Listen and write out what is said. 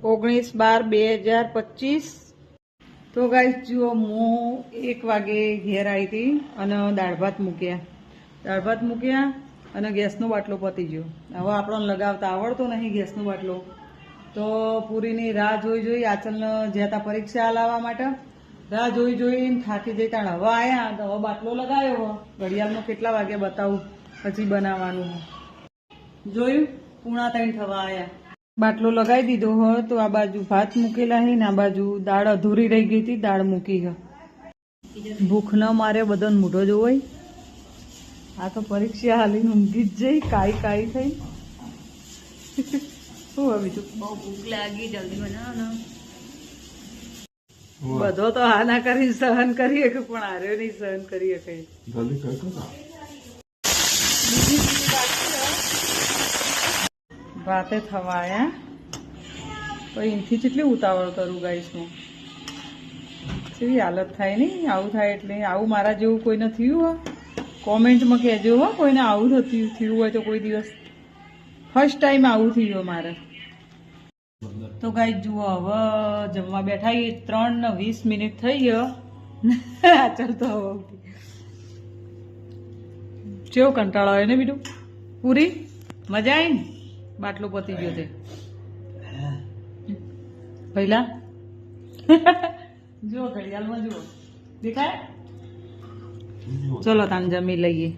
19/12/2025। તો ગાઈસ જુઓ, હું 1 વાગે ઘેર આવી હતી અને દાળ ભાત મૂક્યા અને ગેસનો બાટલો પતી ગયો. હવે આપણને લગાવતા આવડતો નહીં ગેસનો બાટલો, તો પૂરીની રાહ જોઈ આચલને જતા પરીક્ષા લાવવા માટે રાહ જોઈને થાકી જઈ. તાણ હવે આવ્યા તો હવે બાટલો લગાવ્યો. ઘડિયાળમાં કેટલા વાગે બતાવું પછી બનાવવાનું જોયું. 2:45 થવા આવ્યા. બાટલો લગાવી દીધો હોય તો આ બાજુ ભાત મૂકેલા છે ને આ બાજુ દાળ અધૂરી રહી ગઈ હતી, દાળ મૂકી છે. ભૂખ ન મારે બધાને મોઢો જોવાય. આ તો પરીક્ષા હાલીને ઊંઘી જ જઈ કાઈ થઈ. શું હવે બીજું? બહુ ભૂખ લાગી, જલ્દી બનાવો. બધો તો હા ના કરી સહન કરીએ કે પણ હાર્યો નહીં સહન કરીએ કઈ. ભાતે થવા આવ્યા તો એનથી કેટલી ઉતાવળ કરું ગાઈસમાં. કેવી હાલત થાય નહીં આવું થાય એટલે. આવું મારા જેવું કોઈને થયું હોય કોમેન્ટમાં કહેજો હો. કોઈને આવું થયું હોય તો કોઈ દિવસ. ફર્સ્ટ ટાઈમ આવું થયું મારે. તો ગાઈસ જુઓ, હવે જમવા બેઠા 3:20 થઈ ગયો. ચાલ તો હવે કેવો કંટાળો આવે ને બીજું. પૂરી મજા આવી ને? બાટલો પતી ગયો તે પહેલા. જુઓ ઘડિયાળમાં જુઓ દેખાય. ચલો તાન જમી લઈએ.